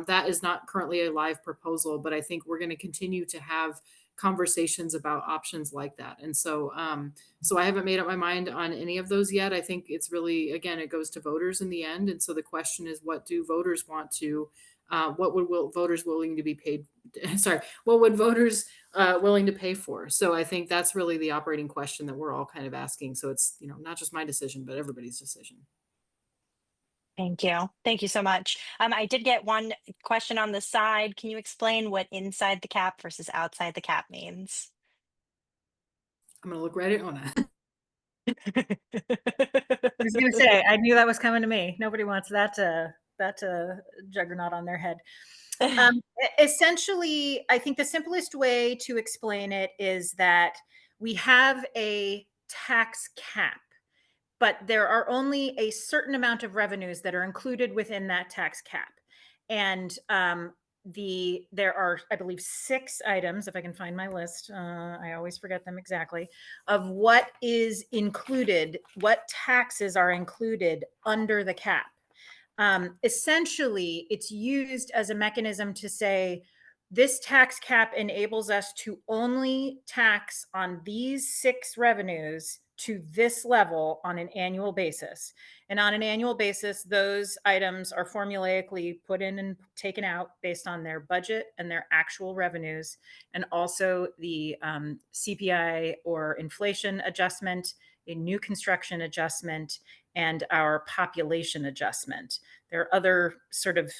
Speaker 2: That is not currently a live proposal, but I think we're going to continue to have conversations about options like that. And so I haven't made up my mind on any of those yet. I think it's really, again, it goes to voters in the end. And so the question is, what do voters want to, what would voters willing to be paid? Sorry, what would voters willing to pay for? So I think that's really the operating question that we're all kind of asking. So it's, not just my decision, but everybody's decision.
Speaker 1: Thank you. Thank you so much. I did get one question on the side. Can you explain what inside the cap versus outside the cap means?
Speaker 2: I'm going to look right at Ona.
Speaker 3: I was going to say, I knew that was coming to me. Nobody wants that juggernaut on their head. Essentially, I think the simplest way to explain it is that we have a tax cap, but there are only a certain amount of revenues that are included within that tax cap. And there are, I believe, 6 items, if I can find my list, I always forget them exactly, of what is included, what taxes are included under the cap. Essentially, it's used as a mechanism to say, this tax cap enables us to only tax on these 6 revenues to this level on an annual basis. And on an annual basis, those items are formulaically put in and taken out based on their budget and their actual revenues, and also the CPI or inflation adjustment, a new construction adjustment, and our population adjustment. There are other sort of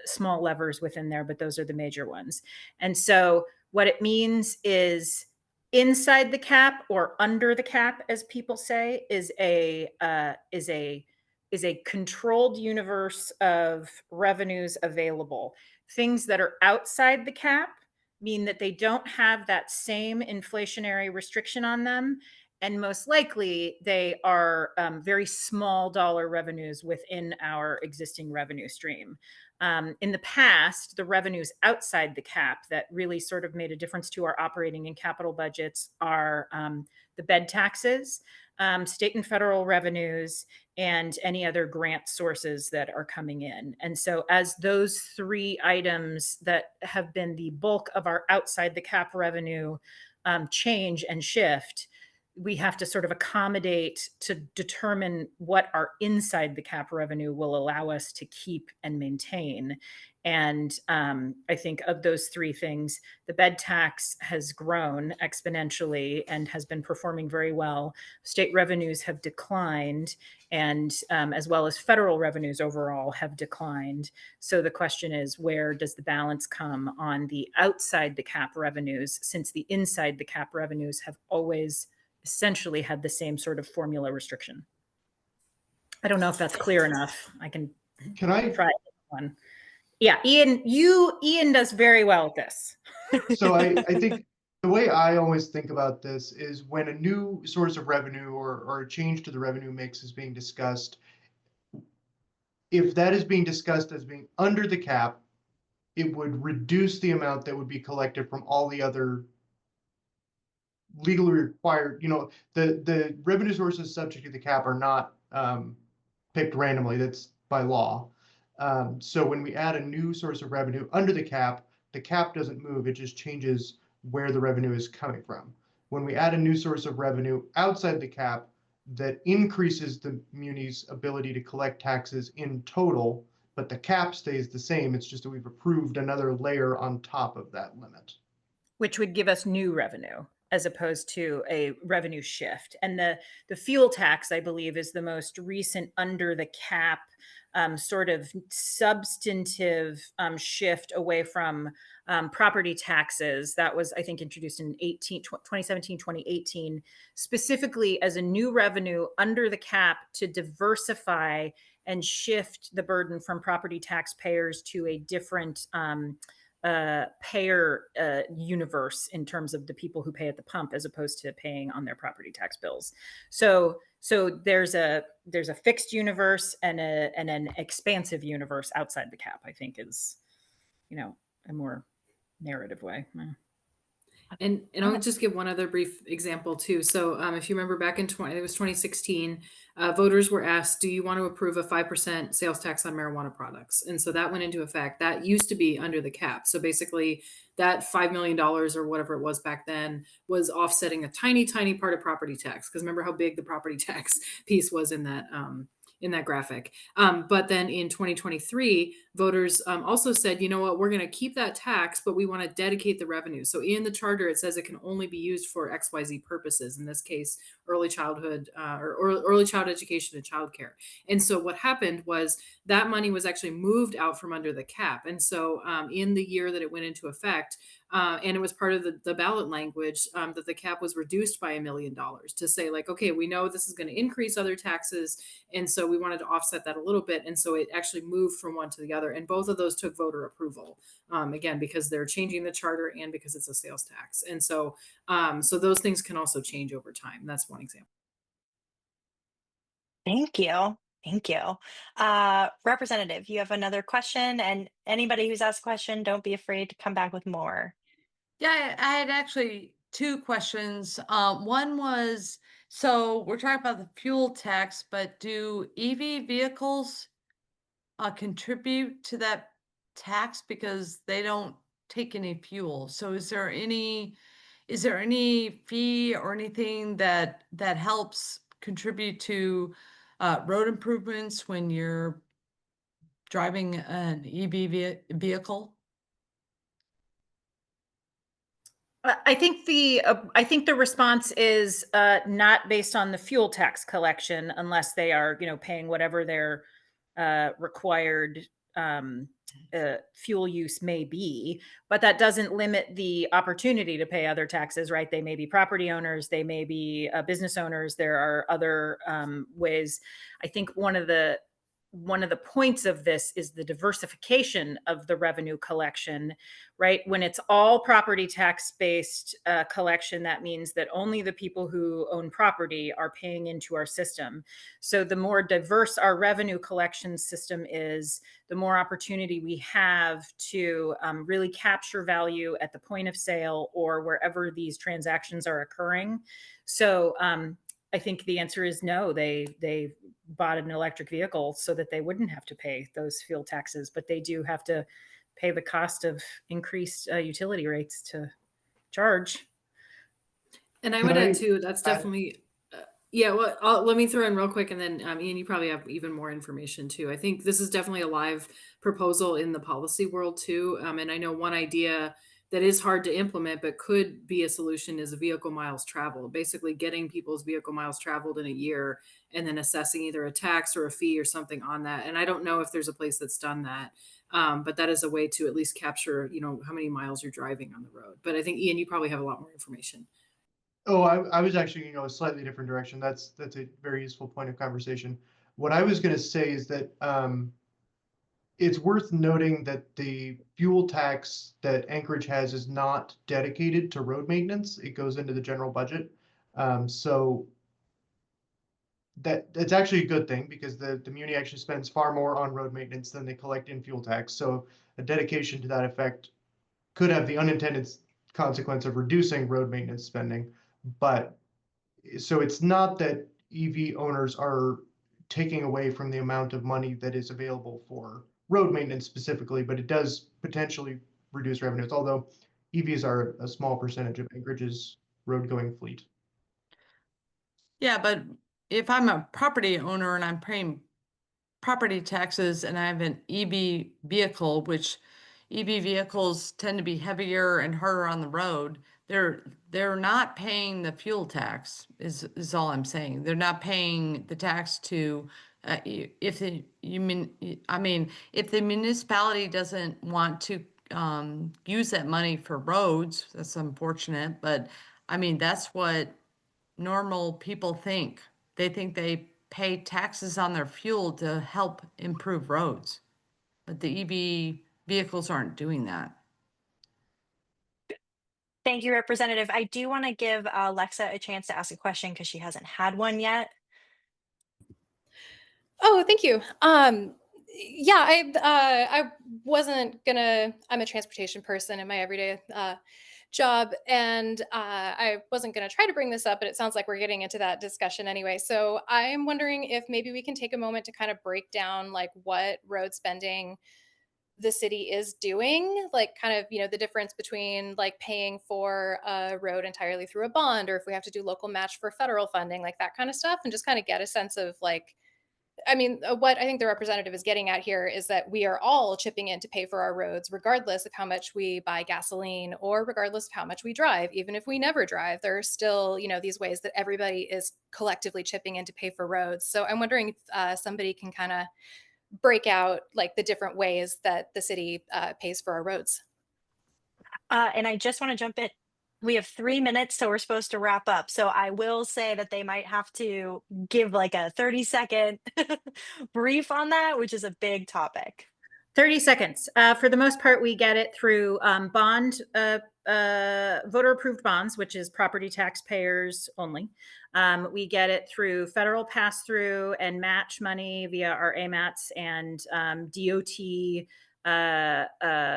Speaker 3: small levers within there, but those are the major ones. And so what it means is inside the cap, or under the cap, as people say, is a controlled universe of revenues available. Things that are outside the cap mean that they don't have that same inflationary restriction on them. And most likely they are very small dollar revenues within our existing revenue stream. In the past, the revenues outside the cap that really sort of made a difference to our operating and capital budgets are the bed taxes, state and federal revenues, and any other grant sources that are coming in. And so as those 3 items that have been the bulk of our outside the cap revenue change and shift, we have to sort of accommodate to determine what our inside the cap revenue will allow us to keep and maintain. And I think of those 3 things, the bed tax has grown exponentially and has been performing very well. State revenues have declined, and as well as federal revenues overall have declined. So the question is, where does the balance come on the outside the cap revenues, since the inside the cap revenues have always essentially had the same sort of formula restriction? I don't know if that's clear enough. Can I try one? Yeah, Ian does very well at this.
Speaker 4: So I think the way I always think about this is when a new source of revenue or a change to the revenue mix is being discussed, if that is being discussed as being under the cap, it would reduce the amount that would be collected from all the other legally required, the revenue sources subject to the cap are not picked randomly. That's by law. So when we add a new source of revenue under the cap doesn't move. It just changes where the revenue is coming from. When we add a new source of revenue outside the cap, that increases the muni's ability to collect taxes in total, but the cap stays the same. It's just that we've approved another layer on top of that limit,
Speaker 3: which would give us new revenue as opposed to a revenue shift. And the fuel tax, I believe, is the most recent under the cap sort of substantive shift away from property taxes. That was, I think, introduced in 2017, 2018, specifically as a new revenue under the cap to diversify and shift the burden from property taxpayers to a different payer universe in terms of the people who pay at the pump as opposed to paying on their property tax bills. So there's a fixed universe and an expansive universe outside the cap, I think, is, a more narrative way.
Speaker 2: And I'll just give one other brief example too. So if you remember back in 2016, voters were asked, do you want to approve a 5% sales tax on marijuana products? And so that went into effect. That used to be under the cap. So basically that $5 million or whatever it was back then was offsetting a tiny, tiny part of property tax. Because remember how big the property tax piece was in that graphic. But then in 2023, voters also said, you know what, we're going to keep that tax, but we want to dedicate the revenue. So in the charter, it says it can only be used for XYZ purposes. In this case, early childhood or early child education and childcare. And so what happened was that money was actually moved out from under the cap. And so in the year that it went into effect, and it was part of the ballot language that the cap was reduced by $1 million to say, like, okay, we know this is going to increase other taxes. And so we wanted to offset that a little bit. And so it actually moved from one to the other. And both of those took voter approval, again, because they're changing the charter and because it's a sales tax. And so, so those things can also change over time. That's one example.
Speaker 1: Thank you. Thank you. Representative, you have another question, and anybody who's asked a question, don't be afraid to come back with more.
Speaker 5: Yeah, I had actually two questions. One was, so we're talking about the fuel tax, but do EV vehicles contribute to that tax because they don't take any fuel? So is there any fee or anything that helps contribute to road improvements when you're driving an EV vehicle?
Speaker 3: I think the response is not based on the fuel tax collection, unless they are, paying whatever their required fuel use may be. But that doesn't limit the opportunity to pay other taxes, right? They may be property owners, they may be business owners. There are other ways. I think one of the points of this is the diversification of the revenue collection, right? When it's all property tax based collection, that means that only the people who own property are paying into our system. So the more diverse our revenue collection system is, the more opportunity we have to really capture value at the point of sale or wherever these transactions are occurring. So I think the answer is no. They bought an electric vehicle so that they wouldn't have to pay those fuel taxes, but they do have to pay the cost of increased utility rates to charge.
Speaker 2: And I would add too, that's definitely, yeah, well, let me throw in real quick, and then Ian, you probably have even more information too. I think this is definitely a live proposal in the policy world too. And I know one idea that is hard to implement, but could be a solution is a vehicle miles traveled, basically getting people's vehicle miles traveled in a year and then assessing either a tax or a fee or something on that. And I don't know if there's a place that's done that. But that is a way to at least capture, how many miles you're driving on the road. But I think, Ian, you probably have a lot more information.
Speaker 4: Oh, I was actually, a slightly different direction. That's a very useful point of conversation. What I was going to say is that it's worth noting that the fuel tax that Anchorage has is not dedicated to road maintenance. It goes into the general budget. So that's actually a good thing, because the Muni actually spends far more on road maintenance than they collect in fuel tax. So a dedication to that effect could have the unintended consequence of reducing road maintenance spending. But so it's not that EV owners are taking away from the amount of money that is available for road maintenance specifically, but it does potentially reduce revenues, although EVs are a small percentage of Anchorage's road going fleet.
Speaker 5: Yeah, but if I'm a property owner and I'm paying property taxes and I have an EV vehicle, which EV vehicles tend to be heavier and harder on the road, they're not paying the fuel tax is all I'm saying. They're not paying the tax to if the municipality doesn't want to use that money for roads, that's unfortunate, but that's what normal people think. They think they pay taxes on their fuel to help improve roads, but the EV vehicles aren't doing that.
Speaker 1: Thank you, Representative. I do want to give Alexa a chance to ask a question because she hasn't had one yet.
Speaker 8: Oh, thank you. Yeah, I wasn't gonna. I'm a transportation person in my everyday job, and I wasn't gonna try to bring this up, but it sounds like we're getting into that discussion anyway. So I'm wondering if maybe we can take a moment to kind of break down like what road spending the city is doing, like kind of, the difference between like paying for a road entirely through a bond, or if we have to do local match for federal funding, like that kind of stuff, and just kind of get a sense of like I mean, what I think the representative is getting at here is that we are all chipping in to pay for our roads, regardless of how much we buy gasoline or regardless of how much we drive. Even if we never drive, there are still, these ways that everybody is collectively chipping in to pay for roads. So I'm wondering if somebody can kind of break out like the different ways that the city pays for our roads.
Speaker 1: And I just want to jump in. We have 3 minutes, so we're supposed to wrap up. So I will say that they might have to give like a 30-second brief on that, which is a big topic.
Speaker 3: 30 seconds. For the most part, we get it through voter approved bonds, which is property taxpayers only. We get it through federal pass through and match money via our AMATs and DOT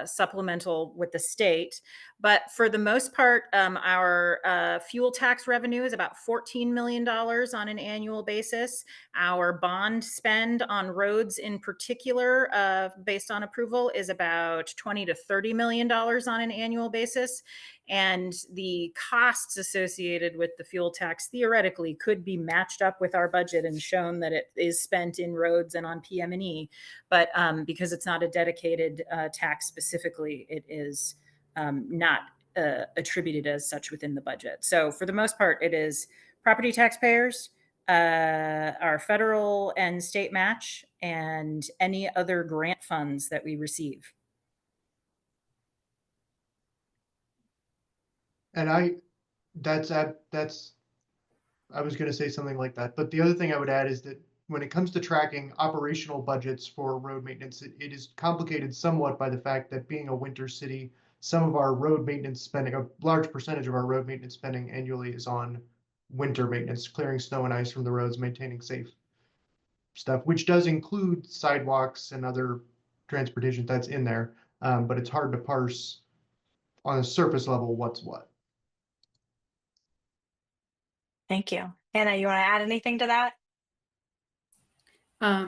Speaker 3: supplemental with the state. But for the most part, our fuel tax revenue is about $14 million on an annual basis. Our bond spend on roads in particular, based on approval, is about $20 to $30 million on an annual basis. And the costs associated with the fuel tax theoretically could be matched up with our budget and shown that it is spent in roads and on PM&E. But because it's not a dedicated tax specifically, it is not attributed as such within the budget. So for the most part, it is property taxpayers, our federal and state match, and any other grant funds that we receive.
Speaker 4: And I was going to say something like that. But the other thing I would add is that when it comes to tracking operational budgets for road maintenance, it is complicated somewhat by the fact that being a winter city, some of our road maintenance spending, a large percentage of our road maintenance spending annually is on winter maintenance, clearing snow and ice from the roads, maintaining safe stuff, which does include sidewalks and other transportation that's in there. But it's hard to parse on a surface level what's what.
Speaker 1: Thank you. Anna, you want to add anything to that?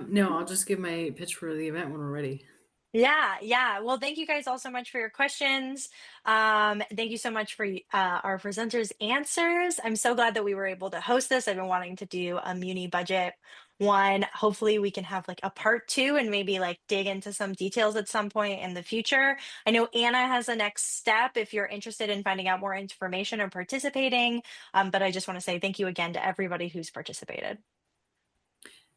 Speaker 2: No, I'll just give my pitch for the event when we're ready.
Speaker 1: Yeah. Well, thank you guys all so much for your questions. Thank you so much for our presenters' answers. I'm so glad that we were able to host this. I've been wanting to do a muni budget one. Hopefully we can have like a part 2 and maybe like dig into some details at some point in the future. I know Anna has a next step if you're interested in finding out more information or participating. But I just want to say thank you again to everybody who's participated.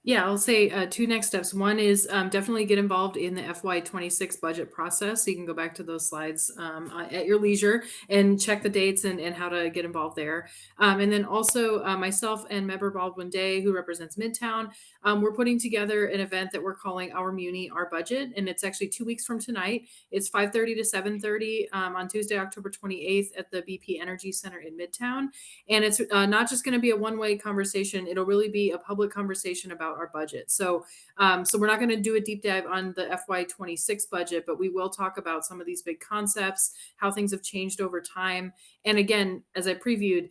Speaker 2: Yeah, I'll say 2 next steps. One is definitely get involved in the FY26 budget process. So you can go back to those slides at your leisure and check the dates and how to get involved there. And then also myself and Member Baldwin Day, who represents Midtown, we're putting together an event that we're calling Our Muni, Our Budget. And it's actually 2 weeks from tonight. It's 5:30 to 7:30 on Tuesday, October 28th at the BP Energy Center in Midtown. And it's not just going to be a one-way conversation. It'll really be a public conversation about our budget. So we're not going to do a deep dive on the FY26 budget, but we will talk about some of these big concepts, how things have changed over time. And again, as I previewed,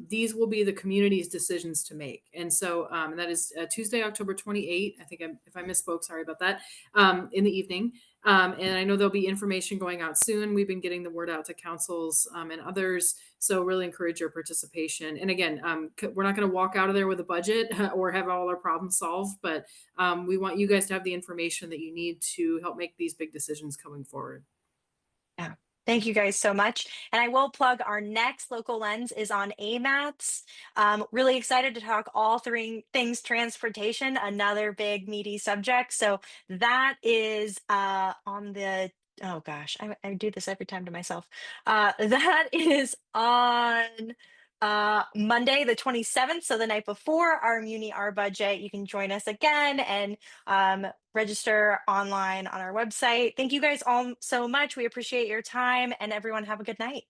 Speaker 2: these will be the community's decisions to make. And so and that is Tuesday, October 28th. I think if I misspoke, sorry about that, in the evening. And I know there'll be information going out soon. We've been getting the word out to councils and others. So really encourage your participation. And again, we're not going to walk out of there with a budget or have all our problems solved, but we want you guys to have the information that you need to help make these big decisions coming forward.
Speaker 1: Yeah. Thank you guys so much. And I will plug our next local lens is on AMATs. Really excited to talk all 3 things transportation, another big meaty subject. So that is on the, oh gosh, I do this every time to myself. That is on Monday, the 27th. So the night before our Muni, Our Budget. You can join us again and register online on our website. Thank you guys all so much. We appreciate your time, and everyone have a good night.